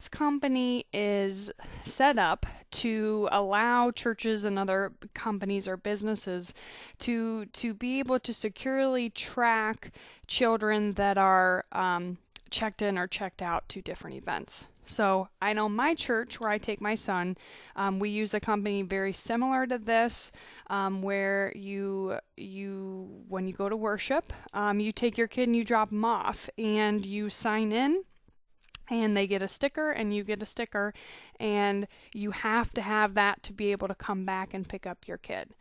company is set up to allow churches and other companies or businesses to be able to securely track children that are checked in or checked out to different events. So I know my church, where I take my son, we use a company very similar to this, where when you go to worship, you take your kid and you drop them off, and you sign in, and they get a sticker and you get a sticker, and you have to have that to be able to come back and pick up your kid.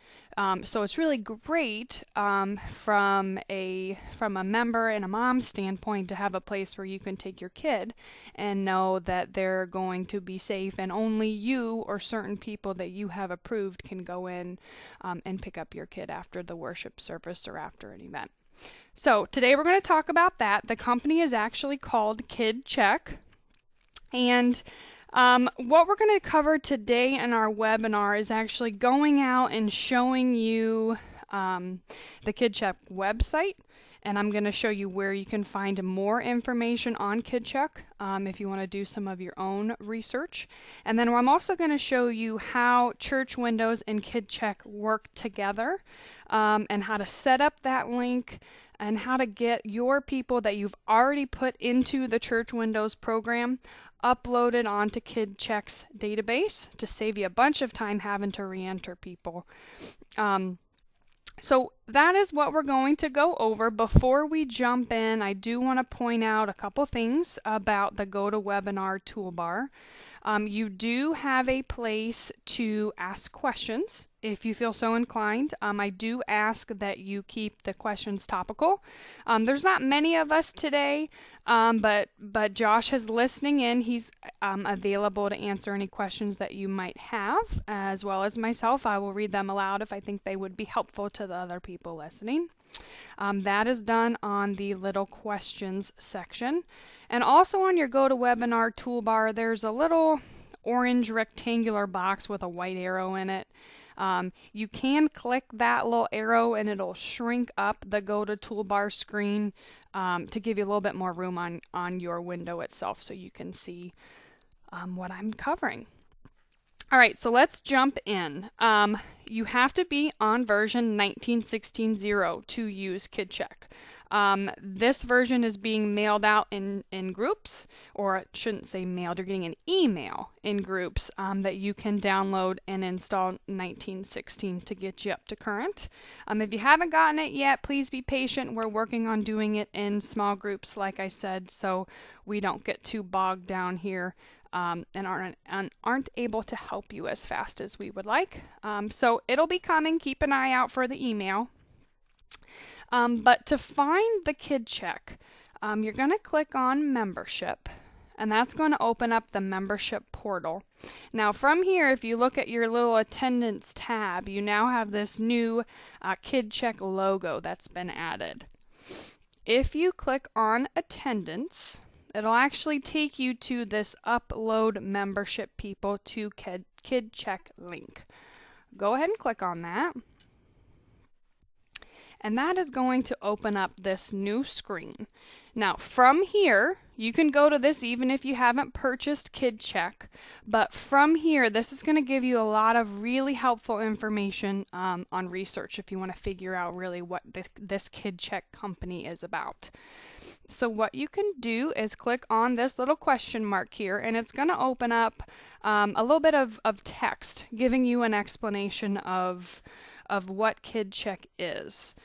So it's really great from a member and a mom standpoint to have a place where you can take your kid and know that they're going to be safe, and only you or certain people that you have approved can go in and pick up your kid after the worship service or after an event. So today we're going to talk about that. The company is actually called KidCheck. And what we're going to cover today in our webinar is actually going out and showing you the KidCheck website. And I'm going to show you where you can find more information on KidCheck if you want to do some of your own research. And then I'm also going to show you how Church Windows and KidCheck work together, and how to set up that link, and how to get your people that you've already put into the Church Windows program uploaded onto KidCheck's database to save you a bunch of time having to re-enter people. So that is what we're going to go over. Before we jump in, I do want to point out a couple things about the GoToWebinar toolbar. You do have a place to ask questions if you feel so inclined. I do ask that you keep the questions topical. There's not many of us today, but Josh is listening in. He's available to answer any questions that you might have, as well as myself. I will read them aloud if I think they would be helpful to the other people listening. That is done on the little questions section. And also on your GoToWebinar toolbar, there's a little orange rectangular box with a white arrow in it. You can click that little arrow and it'll shrink up the GoToToolbar screen to give you a little bit more room on your window itself so you can see what I'm covering. All right, so let's jump in. You have to be on version 19.16.0 to use KidCheck. This version is being mailed out in groups, or I shouldn't say mailed, you're getting an email in groups that you can download and install 19.16 to get you up to current. If you haven't gotten it yet, please be patient. We're working on doing it in small groups, like I said, so we don't get too bogged down here. And aren't able to help you as fast as we would like. So it'll be coming. Keep an eye out for the email. But to find the KidCheck, you're going to click on Membership, and that's going to open up the membership portal. Now from here, if you look at your little attendance tab, you now have this new KidCheck logo that's been added. If you click on Attendance, it'll actually take you to this Upload Membership People to KidCheck link. Go ahead and click on that. And that is going to open up this new screen. Now from here, you can go to this even if you haven't purchased KidCheck, but from here, this is going to give you a lot of really helpful information on research if you want to figure out really what this KidCheck company is about. So what you can do is click on this little question mark here, and it's going to open up a little bit of text giving you an explanation of what KidCheck is.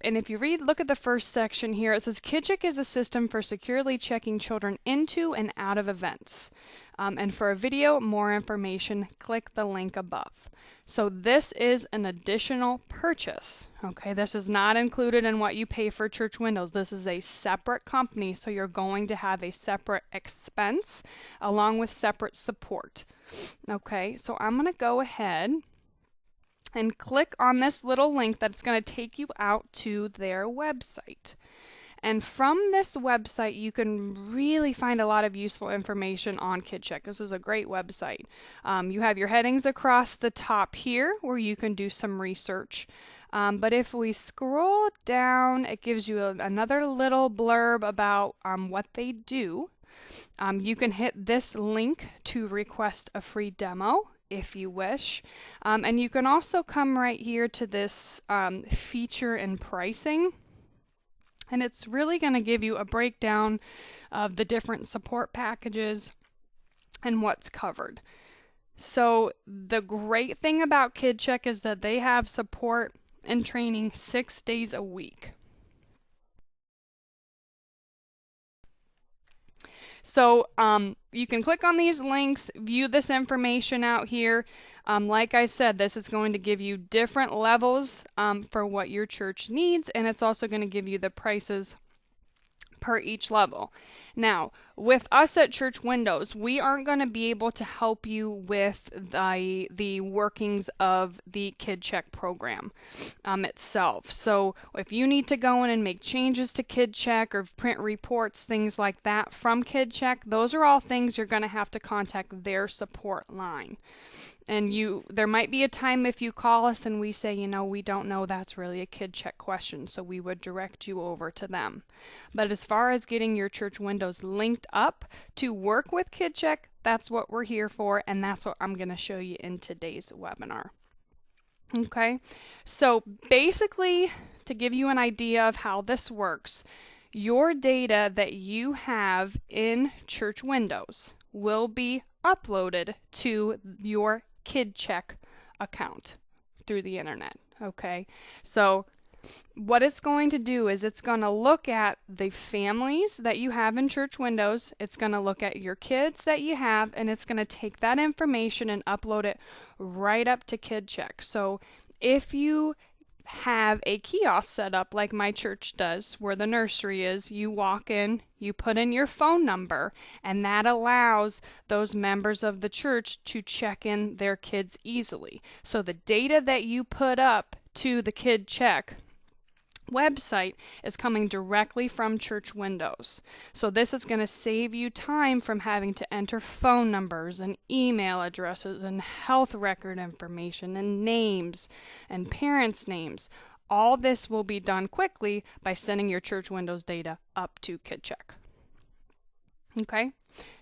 And if you look at the first section here, it says KidCheck is a system for securely checking children into and out of events. And for a video, more information, click the link above. So this is an additional purchase. Okay, this is not included in what you pay for Church Windows. This is a separate company, so you're going to have a separate expense along with separate support. Okay, so I'm going to go ahead and click on this little link that's going to take you out to their website. And from this website, you can really find a lot of useful information on KidCheck. This is a great website. You have your headings across the top here where you can do some research. But if we scroll down, it gives you another little blurb about what they do. You can hit this link to request a free demo if you wish. And you can also come right here to this feature and pricing. And it's really going to give you a breakdown of the different support packages and what's covered. So the great thing about KidCheck is that they have support and training 6 days a week. So you can click on these links, view this information out here. Like I said, this is going to give you different levels for what your church needs, and it's also going to give you the prices per each level. Now, with us at Church Windows, we aren't going to be able to help you with the workings of the KidCheck program itself. So if you need to go in and make changes to KidCheck or print reports, things like that from KidCheck, those are all things you're going to have to contact their support line. And there might be a time if you call us and we say, we don't know, that's really a KidCheck question, so we would direct you over to them. But as far as getting your Church Windows linked up to work with KidCheck, that's what we're here for, and that's what I'm going to show you in today's webinar. Okay, so basically, to give you an idea of how this works, your data that you have in Church Windows will be uploaded to your KidCheck account through the internet. Okay, so what it's going to do is it's going to look at the families that you have in Church Windows, it's going to look at your kids that you have, and it's going to take that information and upload it right up to KidCheck. So if you have a kiosk set up like my church does where the nursery is, you walk in, you put in your phone number, and that allows those members of the church to check in their kids easily. So the data that you put up to the KidCheck website is coming directly from Church Windows. So this is going to save you time from having to enter phone numbers and email addresses and health record information and names and parents' names. All this will be done quickly by sending your Church Windows data up to KidCheck. Okay,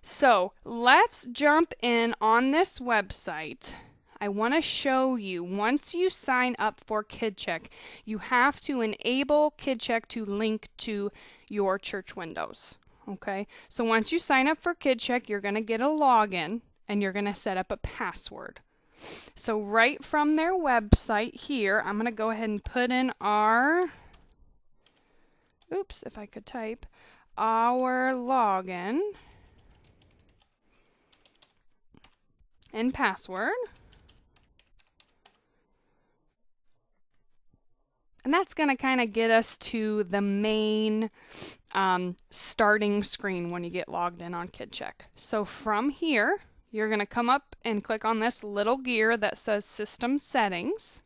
so let's jump in on this website. I want to show you, once you sign up for KidCheck, you have to enable KidCheck to link to your Church Windows. Okay, so once you sign up for KidCheck, you're going to get a login and you're going to set up a password. So right from their website here, I'm going to go ahead and put in our login and password. And that's going to kind of get us to the main starting screen when you get logged in on KidCheck. So from here, you're going to come up and click on this little gear that says System Settings.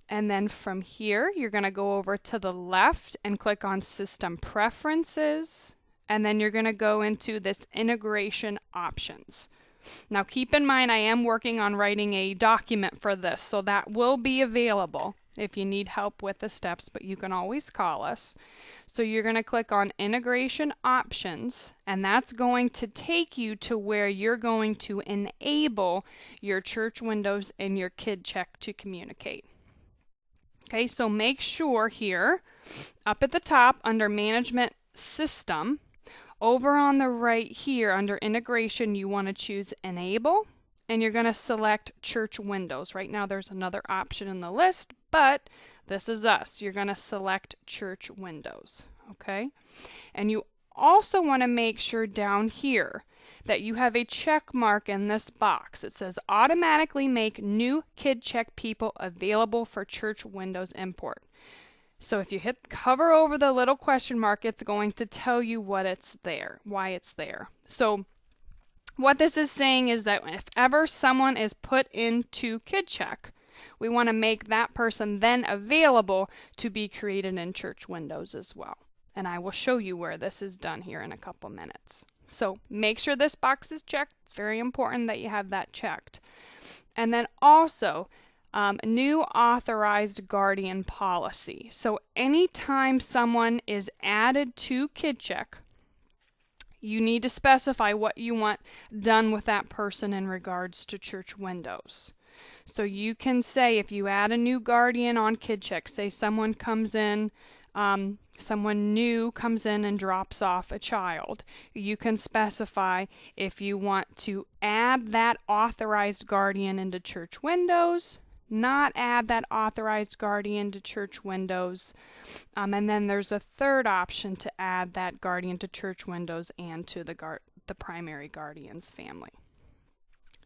And then from here, you're going to go over to the left and click on System Preferences. And then you're going to go into this Integration Options. Now keep in mind, I am working on writing a document for this, so that will be available if you need help with the steps, but you can always call us. So you're going to click on Integration Options, and that's going to take you to where you're going to enable your Church Windows and your KidCheck to communicate. Okay, so make sure here, up at the top under Management System, over on the right here under Integration, you want to choose Enable, and you're going to select Church Windows. Right now there's another option in the list, but this is us. You're going to select Church Windows, okay? And you also want to make sure down here that you have a check mark in this box. It says automatically make new KidCheck people available for Church Windows import. So if you hover over the little question mark, it's going to tell you what it's there, why it's there. So what this is saying is that if ever someone is put into KidCheck, we want to make that person then available to be created in Church Windows as well. And I will show you where this is done here in a couple minutes. So make sure this box is checked. It's very important that you have that checked. And then also, New authorized guardian policy. So anytime someone is added to KidCheck, you need to specify what you want done with that person in regards to church windows. So you can say, if you add a new guardian on KidCheck, say someone comes in, someone new comes in and drops off a child, you can specify if you want to add that authorized guardian into church windows, not add that authorized guardian to church windows, and then there's a third option to add that guardian to church windows and to the primary guardian's family.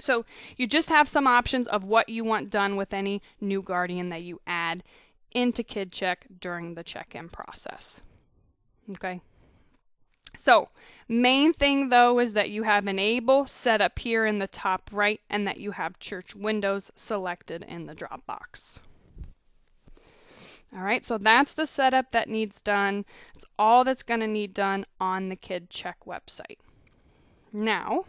So you just have some options of what you want done with any new guardian that you add into KidCheck during the check-in process. Okay. So main thing though is that you have enable set up here in the top right and that you have church windows selected in the drop box. All right, so that's the setup that needs done. It's all that's going to need done on the KidCheck website. Now,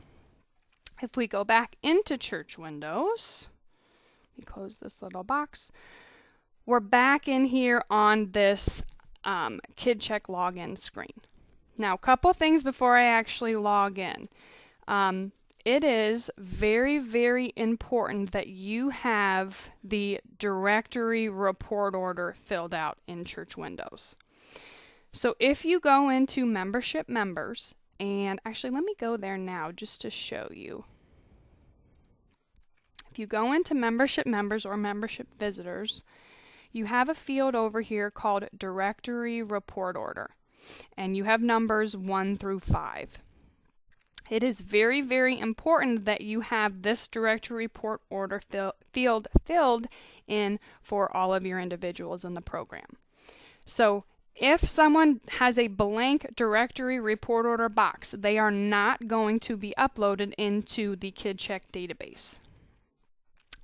if we go back into church windows, we close this little box, we're back in here on this KidCheck login screen. Now, a couple things before I actually log in. It is very, very important that you have the directory report order filled out in church windows. So if you go into membership members, and actually let me go there now just to show you. If you go into membership members or membership visitors, you have a field over here called directory report order, and you have numbers 1 through 5. It is very, very important that you have this directory report order field filled in for all of your individuals in the program. So if someone has a blank directory report order box, they are not going to be uploaded into the KidCheck database.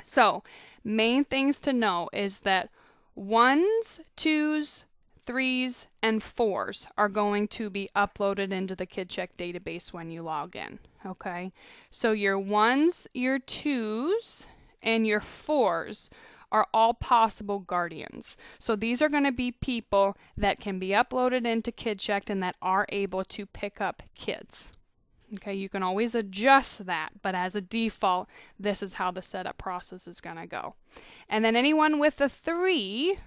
So main things to know is that 1s, 2s, 3s, and 4s are going to be uploaded into the KidCheck database when you log in. Okay, so your 1s, your 2s, and your 4s are all possible guardians. So these are going to be people that can be uploaded into KidCheck and that are able to pick up kids. Okay, you can always adjust that, but as a default, this is how the setup process is going to go. And then anyone with a 3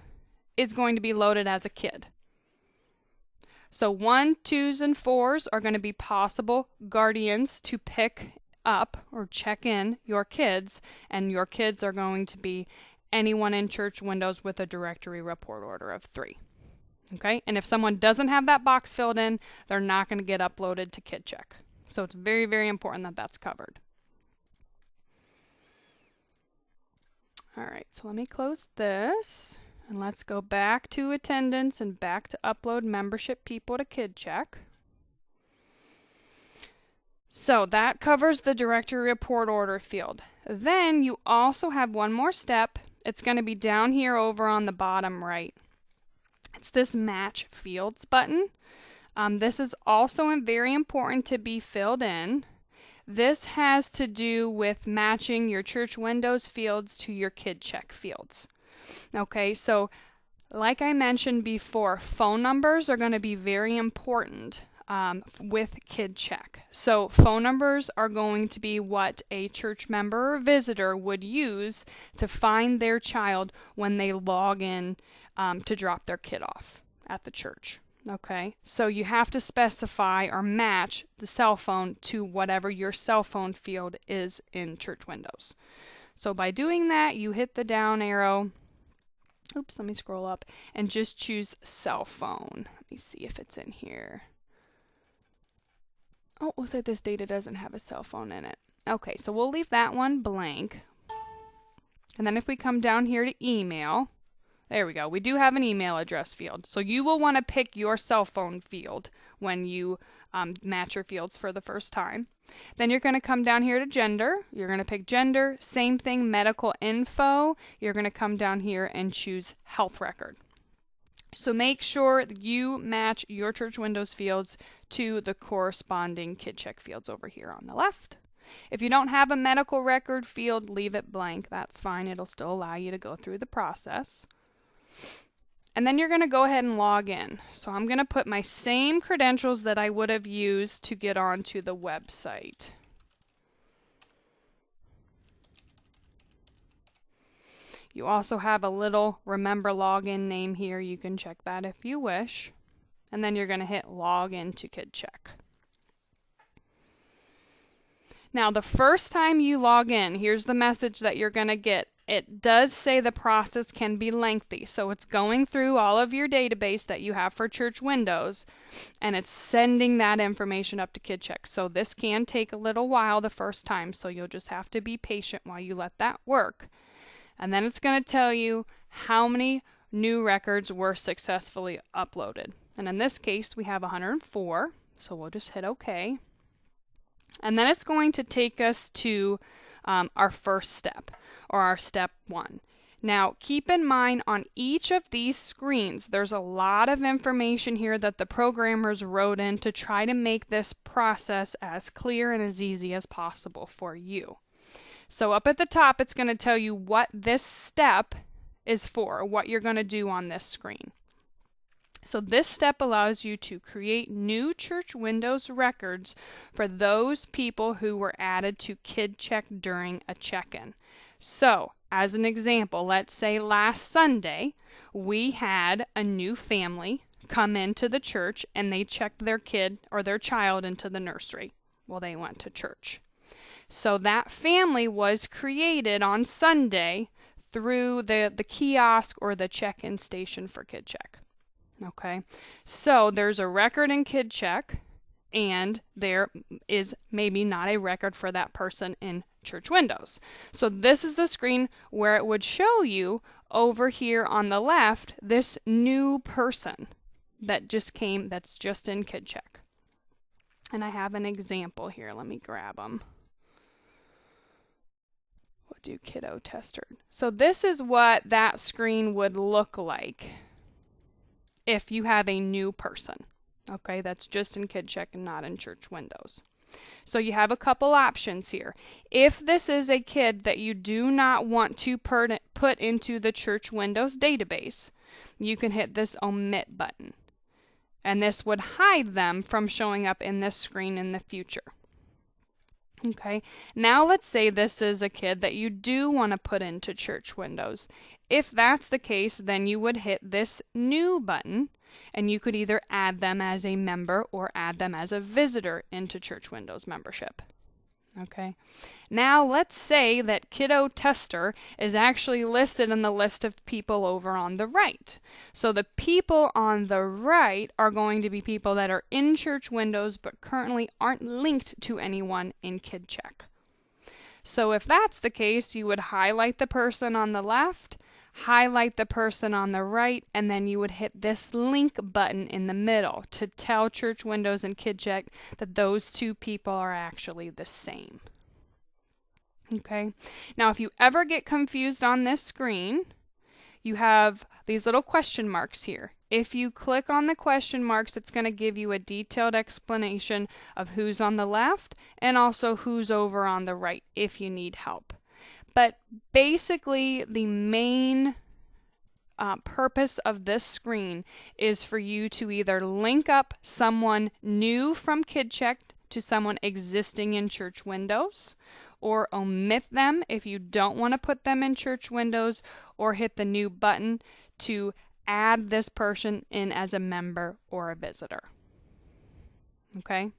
is going to be loaded as a kid. So 1, 2s, and 4s are going to be possible guardians to pick up or check in your kids, and your kids are going to be anyone in church windows with a directory report order of 3. Okay, and if someone doesn't have that box filled in, they're not going to get uploaded to KidCheck. So it's very, very important that that's covered. All right, so let me close this, and let's go back to attendance and back to upload membership people to KidCheck. So that covers the directory report order field. Then you also have one more step. It's going to be down here over on the bottom right. It's this match fields button. This is also very important to be filled in. This has to do with matching your church windows fields to your KidCheck fields. Okay, so like I mentioned before, phone numbers are going to be very important with KidCheck. So phone numbers are going to be what a church member or visitor would use to find their child when they log in to drop their kid off at the church. Okay, so you have to specify or match the cell phone to whatever your cell phone field is in church windows. So by doing that, you hit the down arrow. Oops, let me scroll up and just choose cell phone. Let me see if it's in here. Oh, looks like this data doesn't have a cell phone in it. Okay, so we'll leave that one blank. And then if we come down here to email, there we go. We do have an email address field. So you will want to pick your cell phone field when you match your fields for the first time. Then you're going to come down here to gender. You're going to pick gender. Same thing, medical info. You're going to come down here and choose health record. So make sure that you match your church windows fields to the corresponding KidCheck fields over here on the left. If you don't have a medical record field, leave it blank. That's fine. It'll still allow you to go through the process. And then you're going to go ahead and log in. So I'm going to put my same credentials that I would have used to get onto the website. You also have a little remember login name here. You can check that if you wish. And then you're going to hit log into KidCheck. Now, the first time you log in, here's the message that you're going to get. It does say the process can be lengthy. So it's going through all of your database that you have for Church Windows, and it's sending that information up to KidCheck. So this can take a little while the first time, so you'll just have to be patient while you let that work. And then it's going to tell you how many new records were successfully uploaded. And in this case, we have 104, so we'll just hit OK. And then it's going to take us to our first step, or our step 1. Now, keep in mind on each of these screens, there's a lot of information here that the programmers wrote in to try to make this process as clear and as easy as possible for you. So up at the top, it's going to tell you what this step is for, what you're going to do on this screen. So this step allows you to create new Church Windows records for those people who were added to KidCheck during a check-in. So, as an example, let's say last Sunday, we had a new family come into the church and they checked their kid or their child into the nursery while they went to church. So that family was created on Sunday through the kiosk or the check-in station for KidCheck. Okay, so there's a record in KidCheck, and there is maybe not a record for that person in Church Windows. So this is the screen where it would show you over here on the left this new person that just came, that's just in KidCheck. And I have an example here. Let me grab them. We'll do kiddo tester. So this is what that screen would look like if you have a new person, okay, that's just in KidCheck and not in Church Windows. So you have a couple options here. If this is a kid that you do not want to put into the Church Windows database, you can hit this omit button, and this would hide them from showing up in this screen in the future. Okay, now let's say this is a kid that you do want to put into Church Windows. If that's the case, then you would hit this new button, and you could either add them as a member or add them as a visitor into Church Windows membership. Okay, now let's say that kiddo tester is actually listed in the list of people over on the right. So the people on the right are going to be people that are in Church Windows but currently aren't linked to anyone in KidCheck. So if that's the case, you would highlight the person on the left, highlight the person on the right, and then you would hit this link button in the middle to tell Church Windows and KidCheck that those two people are actually the same. Okay, now if you ever get confused on this screen, you have these little question marks here. If you click on the question marks, it's going to give you a detailed explanation of who's on the left and also who's over on the right if you need help. But basically, the main purpose of this screen is for you to either link up someone new from KidCheck to someone existing in Church Windows, or omit them if you don't want to put them in Church Windows, or hit the new button to add this person in as a member or a visitor. Okay?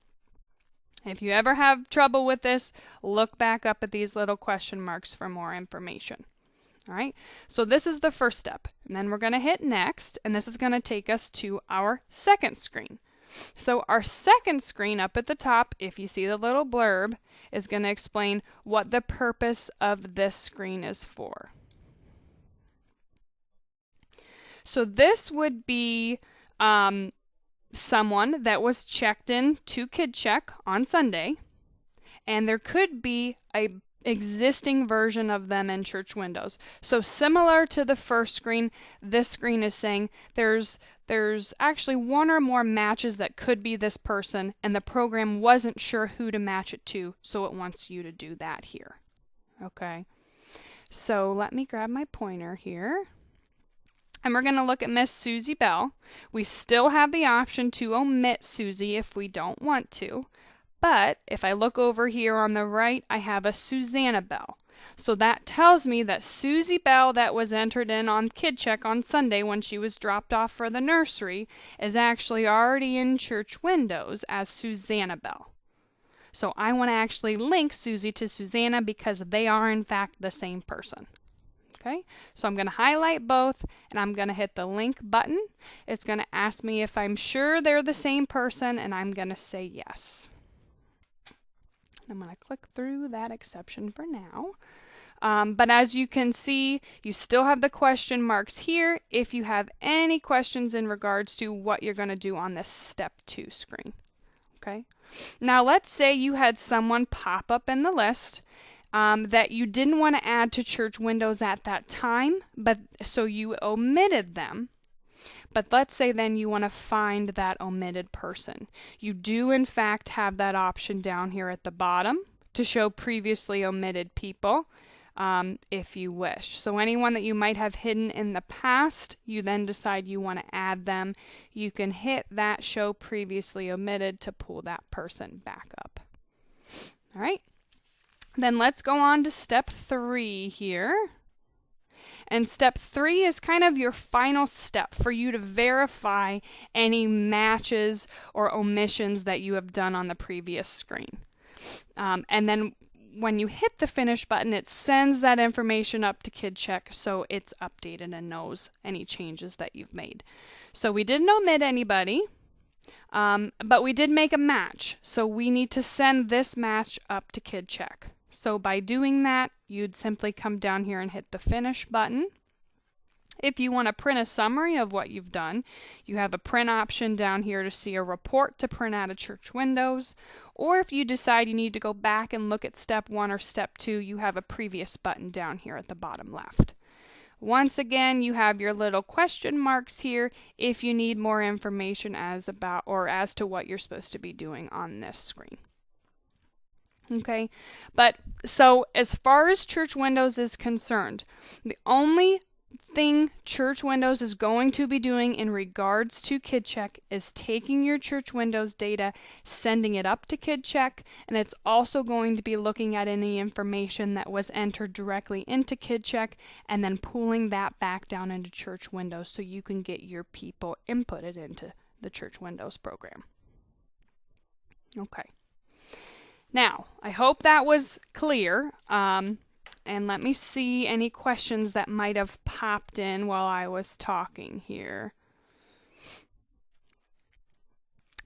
If you ever have trouble with this, look back up at these little question marks for more information. All right, so this is the first step. And then we're going to hit next, and this is going to take us to our second screen. So our second screen up at the top, if you see the little blurb, is going to explain what the purpose of this screen is for. So this would be someone that was checked in to KidCheck on Sunday, and there could be a existing version of them in Church Windows. So similar to the first screen, this screen is saying there's there's actually one or more matches that could be this person, and the program wasn't sure who to match it to, so it wants you to do that here. Okay, so let me grab my pointer here. And we're going to look at Miss Susie Bell. We still have the option to omit Susie if we don't want to. But if I look over here on the right, I have a Susanna Bell. So that tells me that Susie Bell that was entered in on KidCheck on Sunday when she was dropped off for the nursery is actually already in church windows as Susanna Bell. So I want to actually link Susie to Susanna because they are in fact the same person. Okay, so I'm going to highlight both and I'm going to hit the link button. It's going to ask me if I'm sure they're the same person, and I'm going to say yes. I'm going to click through that exception for now. But as you can see, you still have the question marks here if you have any questions in regards to what you're going to do on this step 2 screen. Okay, now let's say you had someone pop up in the list that you didn't want to add to church windows at that time, but so you omitted them. But let's say then you want to find that omitted person. You do in fact have that option down here at the bottom to show previously omitted people if you wish. So anyone that you might have hidden in the past, you then decide you want to add them. You can hit that show previously omitted to pull that person back up. All right. Then let's go on to step 3 here. And step 3 is kind of your final step for you to verify any matches or omissions that you have done on the previous screen. And then when you hit the finish button, it sends that information up to KidCheck so it's updated and knows any changes that you've made. So we didn't omit anybody. But we did make a match, so we need to send this match up to KidCheck. So by doing that, you'd simply come down here and hit the finish button. If you want to print a summary of what you've done, you have a print option down here to see a report to print out of church windows. Or if you decide you need to go back and look at step 1 or step 2, you have a previous button down here at the bottom left. Once again, you have your little question marks here if you need more information as to what you're supposed to be doing on this screen. Okay, but so as far as church windows is concerned, the only thing church windows is going to be doing in regards to KidCheck is taking your church windows data, sending it up to KidCheck, and it's also going to be looking at any information that was entered directly into KidCheck and then pulling that back down into church windows so you can get your people inputted into the church windows program. Okay. Now, I hope that was clear. And let me see any questions that might have popped in while I was talking here.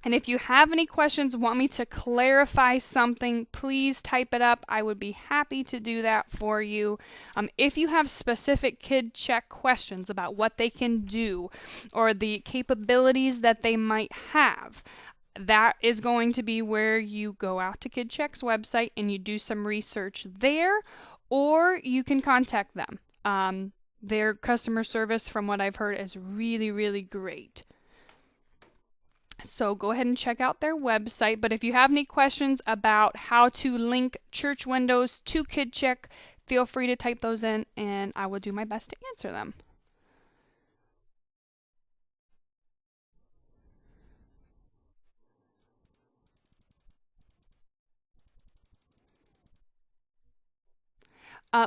And if you have any questions, want me to clarify something, please type it up. I would be happy to do that for you. If you have specific KidCheck questions about what they can do or the capabilities that they might have, that is going to be where you go out to KidCheck's website and you do some research there, or you can contact them. Their customer service, from what I've heard, is really, really great. So go ahead and check out their website. But if you have any questions about how to link church windows to KidCheck, feel free to type those in and I will do my best to answer them.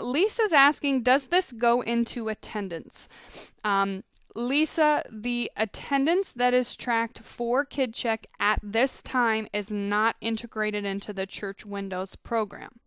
Lisa's asking, does this go into attendance? Lisa, the attendance that is tracked for KidCheck at this time is not integrated into the Church Windows program.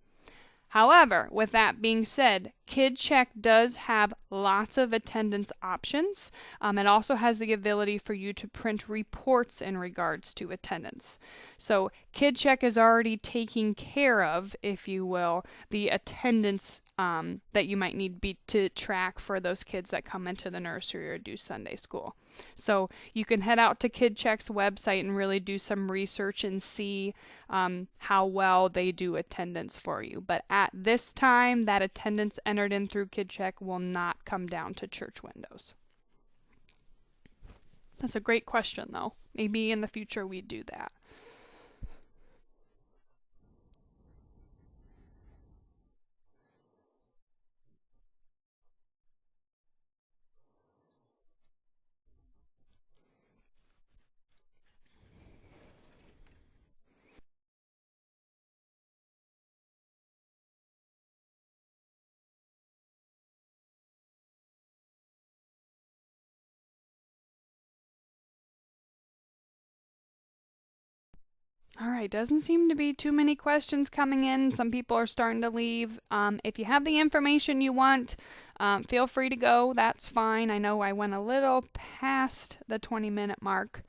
However, with that being said, KidCheck does have lots of attendance options. It also has the ability for you to print reports in regards to attendance. So KidCheck is already taking care of, if you will, the attendance that you might need to track for those kids that come into the nursery or do Sunday school. So you can head out to KidCheck's website and really do some research and see how well they do attendance for you. But at this time, that attendance entered in through KidCheck will not come down to church windows. That's a great question, though. Maybe in the future we'd do that. All right, doesn't seem to be too many questions coming in. Some people are starting to leave. If you have the information you want, feel free to go. That's fine. I know I went a little past the 20-minute mark.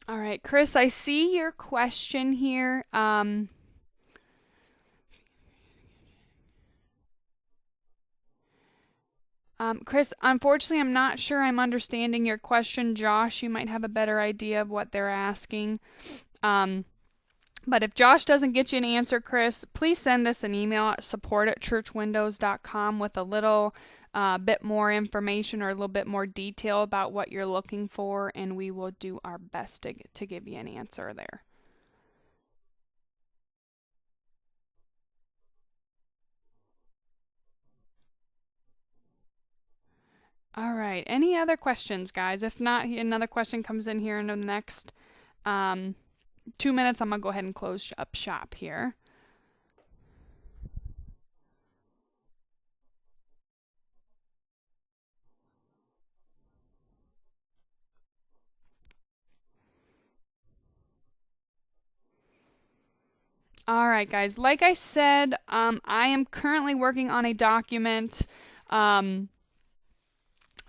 All right, Chris, I see your question here. Chris, unfortunately, I'm not sure I'm understanding your question. Josh, you might have a better idea of what they're asking. But if Josh doesn't get you an answer, Chris, please send us an email at support@churchwindows.com with a little bit more information or a little bit more detail about what you're looking for, and we will do our best to give you an answer there. All right. Any other questions, guys? If not, another question comes in here in the next 2 minutes. I'm going to go ahead and close up shop here. All right, guys. Like I said, I am currently working on a document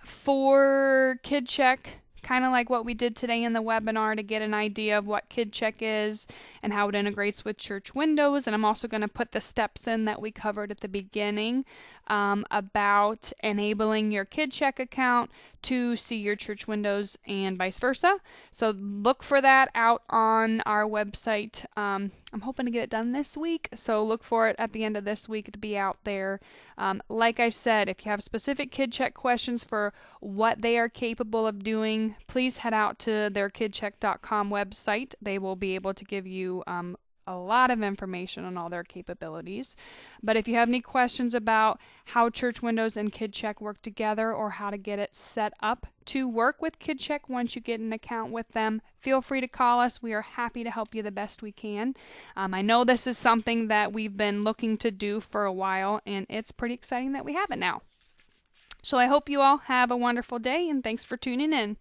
for KidCheck, kind of like what we did today in the webinar, to get an idea of what KidCheck is and how it integrates with Church Windows. And I'm also going to put the steps in that we covered at the beginning about enabling your KidCheck account to see your Church Windows and vice versa. So look for that out on our website. I'm hoping to get it done this week, so look for it at the end of this week to be out there. Like I said, if you have specific KidCheck questions for what they are capable of doing, please head out to their KidCheck.com website. They will be able to give you a lot of information on all their capabilities. But if you have any questions about how Church Windows and KidCheck work together, or how to get it set up to work with KidCheck once you get an account with them, feel free to call us. We are happy to help you the best we can. I know this is something that we've been looking to do for a while, and it's pretty exciting that we have it now. So I hope you all have a wonderful day, and thanks for tuning in.